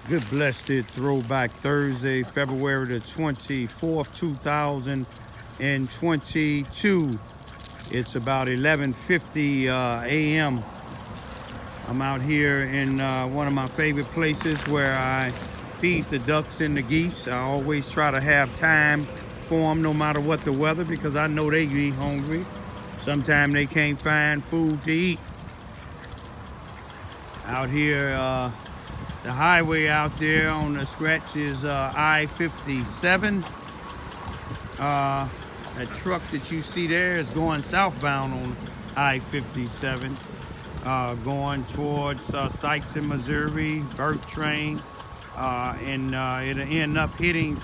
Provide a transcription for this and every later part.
Good blessed throwback Thursday, February the 24th, 2022. It's about 11:50 a.m. I'm out here in one of my favorite places where I feed the ducks and the geese. I always try to have time for them no matter what the weather because I know they get hungry. Sometimes they can't find food to eat. Out here, the highway out there on the stretch is I-57. That truck that you see there is going southbound on I-57, going towards Sikeston, Missouri, Bertrand, and it'll end up hitting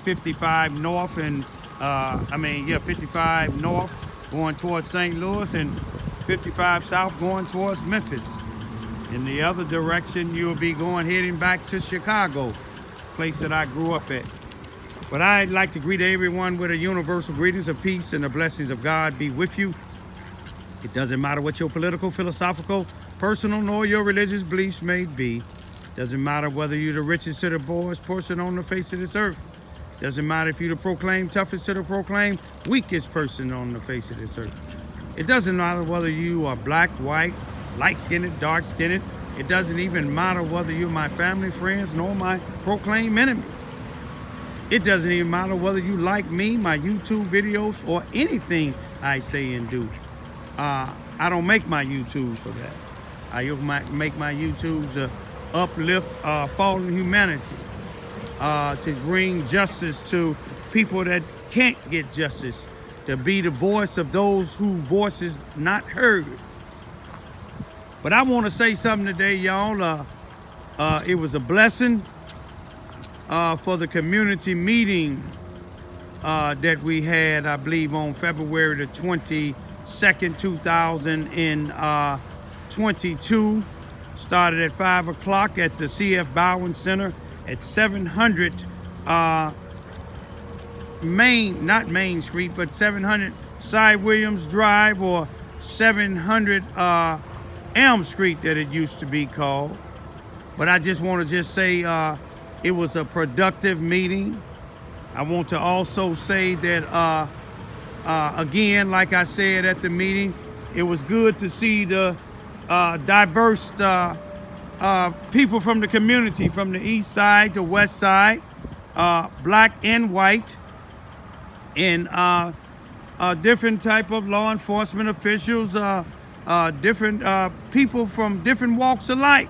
55 north and 55 north going towards St. Louis and 55 south going towards Memphis. In the other direction, you'll be heading back to Chicago, place that I grew up at. But I'd like to greet everyone with a universal greetings of peace and the blessings of God be with you. It doesn't matter what your political, philosophical, personal, nor your religious beliefs may be. Doesn't matter whether you're the richest to the poorest person on the face of this earth. Doesn't matter if you're the proclaimed toughest to the proclaimed weakest person on the face of this earth. It doesn't matter whether you are black, white, light-skinned, dark-skinned. It doesn't even matter whether you're my family, friends, nor my proclaimed enemies. It doesn't even matter whether you like me, my YouTube videos, or anything I say and do. I don't make my YouTubes for that. I make my YouTubes to uplift fallen humanity, to bring justice to people that can't get justice, to be the voice of those whose voices not heard. But I want to say something today, y'all. It was a blessing for the community meeting that we had, I believe, on February the 22nd, 2022. Started at 5 o'clock at the C.F. Bowen Center at 700 not Main Street, but 700 Cy Williams Drive, or 700 Elm Street that it used to be called. But I just want to say it was a productive meeting. I want to also say that again, like I said at the meeting, it was good to see the diverse people from the community, from the east side to west side, black and white, and different type of law enforcement officials, different people from different walks of life.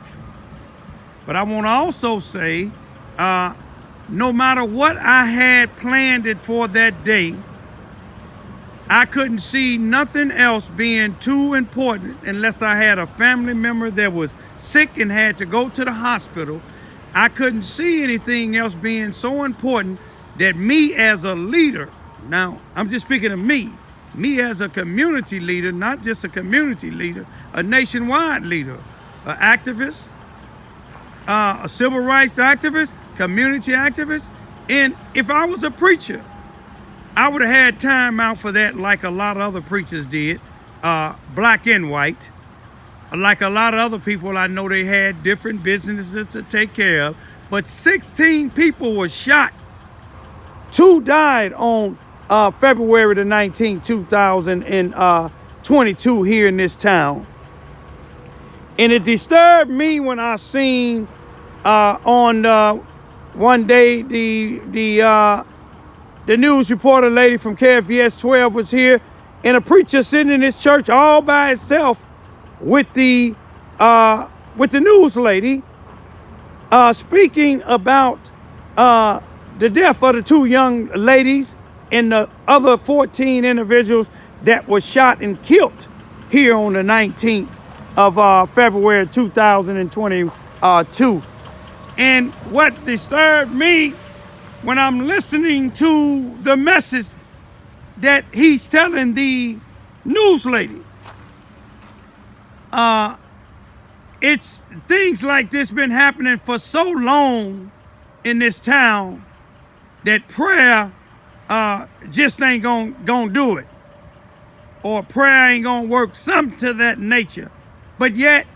But I want to also say, no matter what I had planned it for that day, I couldn't see nothing else being too important unless I had a family member that was sick and had to go to the hospital. I couldn't see anything else being so important that me as a leader, now I'm just speaking of me as a community leader, not just a community leader, a nationwide leader, an activist, a civil rights activist, community activist. And if I was a preacher, I would have had time out for that like a lot of other preachers did, black and white. Like a lot of other people, I know they had different businesses to take care of, but 16 people were shot. 2 died on February the 19th, 2022 here in this town. And it disturbed me when I seen on one day the news reporter lady from KFVS 12 was here, and a preacher sitting in his church all by itself with the news lady speaking about the death of the 2 young ladies and the other 14 individuals that were shot and killed here on the 19th of February 2022. And what disturbed me when I'm listening to the message that he's telling the news lady, it's things like this been happening for so long in this town that prayer just ain't gonna do it, or prayer ain't gonna work, something to that nature. But yet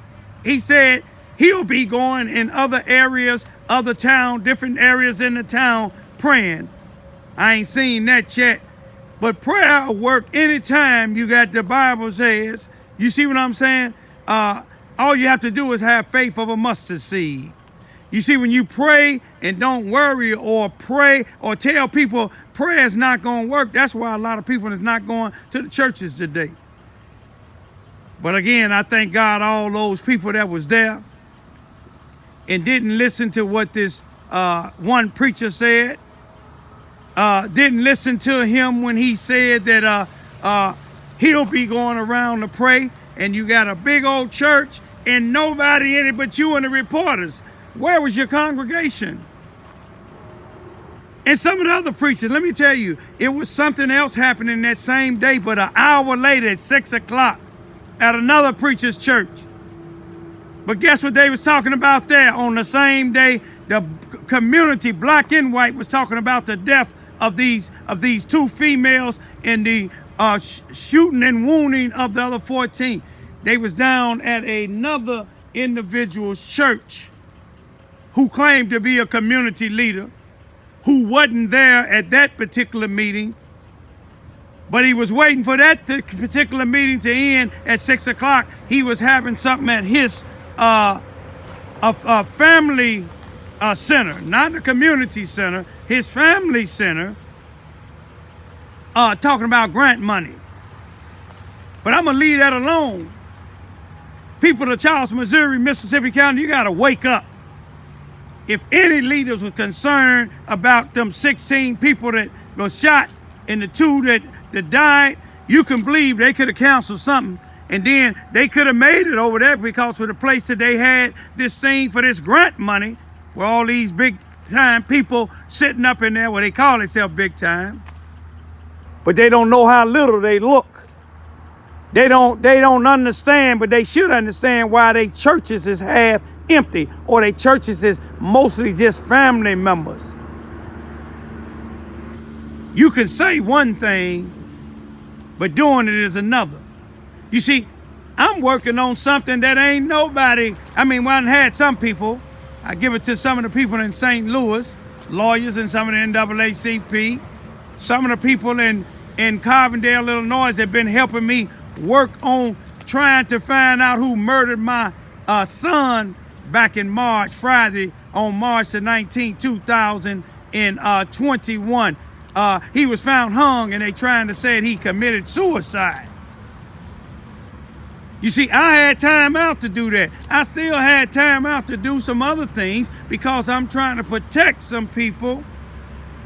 he said he'll be going in other areas, other town, different areas in the town praying. I ain't seen that yet. But prayer will work anytime you got the Bible says. You see what I'm saying? All you have to do is have faith of a mustard seed. You see, when you pray and don't worry or pray or tell people prayer is not going to work, that's why a lot of people is not going to the churches today. But again, I thank God all those people that was there and didn't listen to what this one preacher said, didn't listen to him when he said that he'll be going around to pray, and you got a big old church and nobody in it but you and the reporters. Where was your congregation? And some of the other preachers, let me tell you, it was something else happening that same day, but an hour later at 6 o'clock at another preacher's church. But guess what they was talking about there? On the same day, the community, black and white, was talking about the death of these two females and the shooting and wounding of the other 14. They was down at another individual's church who claimed to be a community leader, who wasn't there at that particular meeting, but he was waiting for that particular meeting to end at 6 o'clock. He was having something at his family center, not the community center, his family center, talking about grant money. But I'm going to leave that alone. People of Charleston, Missouri, Mississippi County, you got to wake up. If any leaders were concerned about them 16 people that were shot and the 2 that died, you can believe they could have counseled something. And then they could have made it over there because of the place that they had this thing for this grant money, where all these big time people sitting up in there, where they call themselves big time, but they don't know how little they look. They don't understand, but they should understand why they churches is half empty, or they churches is mostly just family members. You can say one thing, but doing it is another. You see, I'm working on something that ain't nobody. I mean, when I had some people, I give it to some of the people in St. Louis, lawyers and some of the NAACP, some of the people in Carbondale, Illinois, that have been helping me work on trying to find out who murdered my son back in March, Friday, on March the 19th, 2021. He was found hung, and they trying to say that he committed suicide. You see, I had time out to do that. I still had time out to do some other things because I'm trying to protect some people,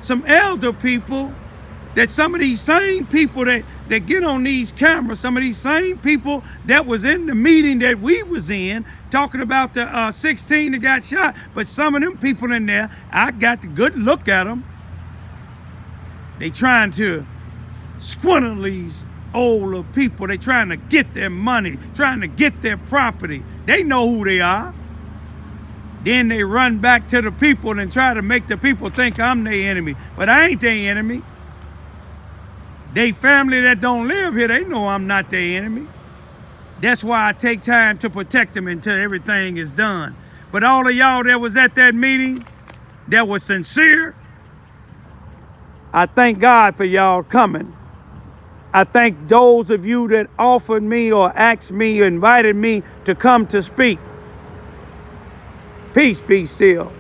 some elder people, that some of these same people that get on these cameras, some of these same people that was in the meeting that we was in, talking about the 16 that got shot, but some of them people in there, I got the good look at them. They trying to squander these older people. They trying to get their money, trying to get their property. They know who they are. Then they run back to the people and try to make the people think I'm their enemy. But I ain't their enemy. They family that don't live here, they know I'm not their enemy. That's why I take time to protect them until everything is done. But all of y'all that was at that meeting, that was sincere, I thank God for y'all coming. I thank those of you that offered me or asked me or invited me to come to speak. Peace be still.